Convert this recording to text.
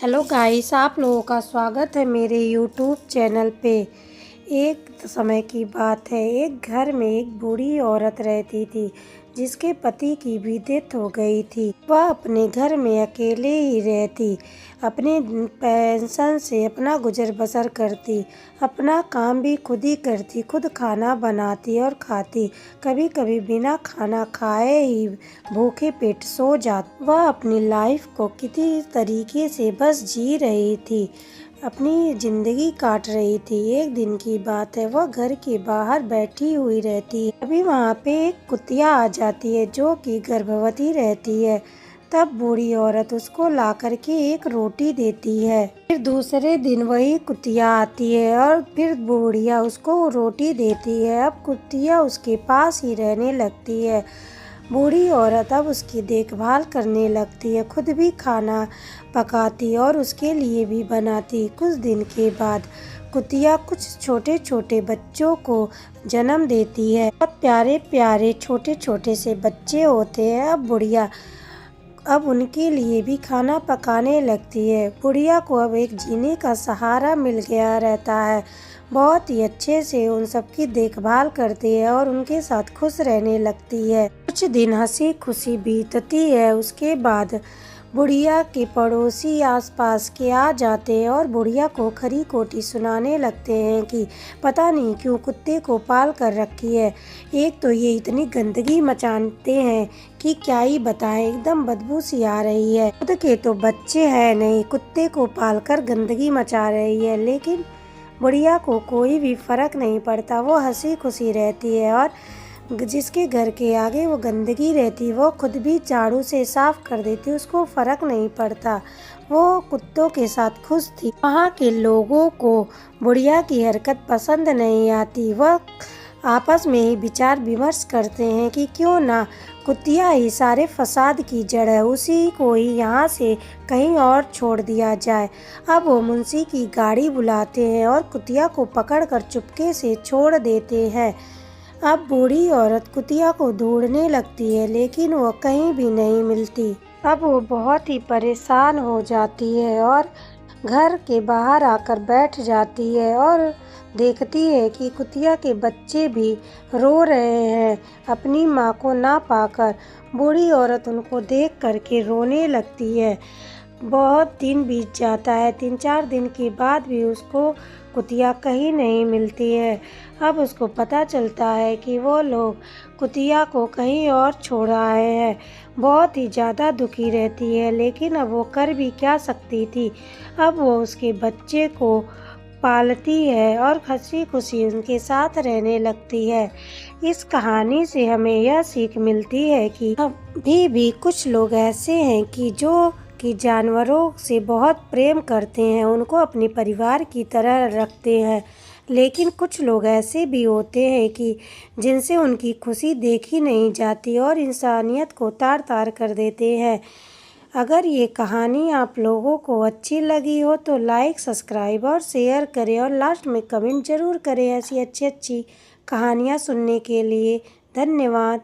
Hello guys, आप लोगों का स्वागत है मेरे यूट्यूब चैनल पे। एक समय की बात है, एक घर में एक बूढ़ी औरत रहती थी जिसके पति की भी डेथ हो गई थी। वह अपने घर में अकेले ही रहती, अपने पेंशन से अपना गुजर बसर करती, अपना काम भी खुद ही करती, खुद खाना बनाती और खाती। कभी कभी बिना खाना खाए ही भूखे पेट सो जाती। वह अपनी लाइफ को किसी तरीके से बस जी रही थी, अपनी ज़िंदगी काट रही थी। एक दिन की बात है, वह घर के बाहर बैठी हुई रहती है। अभी वहाँ पे एक कुतिया आ जाती है जो कि गर्भवती रहती है। तब बूढ़ी औरत उसको ला करके एक रोटी देती है। फिर दूसरे दिन वही कुतिया आती है और फिर बुढ़िया उसको रोटी देती है। अब कुतिया उसके पास ही रहने लगती है। बूढ़ी औरत अब उसकी देखभाल करने लगती है, खुद भी खाना पकाती और उसके लिए भी बनाती। कुछ दिन के बाद कुतिया कुछ छोटे छोटे बच्चों को जन्म देती है। बहुत प्यारे प्यारे छोटे छोटे से बच्चे होते हैं। अब उनके लिए भी खाना पकाने लगती है। बुढ़िया को अब एक जीने का सहारा मिल गया रहता है। बहुत ही अच्छे से उन सबकी देखभाल करती है और उनके साथ खुश रहने लगती है। कुछ दिन हंसी खुशी बीतती है। उसके बाद बुढ़िया के पड़ोसी आसपास के आ जाते हैं और बुढ़िया को खरी खोटी सुनाने लगते हैं कि पता नहीं क्यों कुत्ते को पाल कर रखी है। एक तो ये इतनी गंदगी मचाते हैं कि क्या ही बताएं, एकदम बदबू सी आ रही है। खुद के तो बच्चे हैं नहीं, कुत्ते को पालकर गंदगी मचा रही है। लेकिन बुढ़िया को कोई भी फर्क नहीं पड़ता, वो हंसी खुशी रहती है और जिसके घर के आगे वो गंदगी रहती वो खुद भी झाड़ू से साफ कर देती, उसको फर्क नहीं पड़ता। वो कुत्तों के साथ खुश थी। वहाँ के लोगों को बुढ़िया की हरकत पसंद नहीं आती। वह आपस में ही विचार विमर्श करते हैं कि क्यों ना कुतिया ही सारे फसाद की जड़ है, उसी को ही यहाँ से कहीं और छोड़ दिया जाए। अब वो मुंशी की गाड़ी बुलाते हैं और कुतिया को पकड़कर चुपके से छोड़ देते हैं। अब बूढ़ी औरत कुतिया को ढूंढने लगती है लेकिन वो कहीं भी नहीं मिलती। अब वो बहुत ही परेशान हो जाती है और घर के बाहर आकर बैठ जाती है और देखती है कि कुतिया के बच्चे भी रो रहे हैं अपनी माँ को ना पाकर। बूढ़ी औरत उनको देख करके रोने लगती है। बहुत दिन बीत जाता है, 3-4 दिन के बाद भी उसको कुतिया कहीं नहीं मिलती है। अब उसको पता चलता है कि वो लोग कुतिया को कहीं और छोड़ आए हैं। बहुत ही ज़्यादा दुखी रहती है, लेकिन अब वो कर भी क्या सकती थी। अब वो उसके बच्चे को पालती है और हंसी खुशी उनके साथ रहने लगती है। इस कहानी से हमें यह सीख मिलती है कि अभी भी कुछ लोग ऐसे हैं कि जानवरों से बहुत प्रेम करते हैं, उनको अपने परिवार की तरह रखते हैं। लेकिन कुछ लोग ऐसे भी होते हैं कि जिनसे उनकी खुशी देखी नहीं जाती और इंसानियत को तार तार कर देते हैं। अगर ये कहानी आप लोगों को अच्छी लगी हो तो लाइक, सब्सक्राइब और शेयर करें और लास्ट में कमेंट ज़रूर करें ऐसी अच्छी अच्छी कहानियाँ सुनने के लिए। धन्यवाद।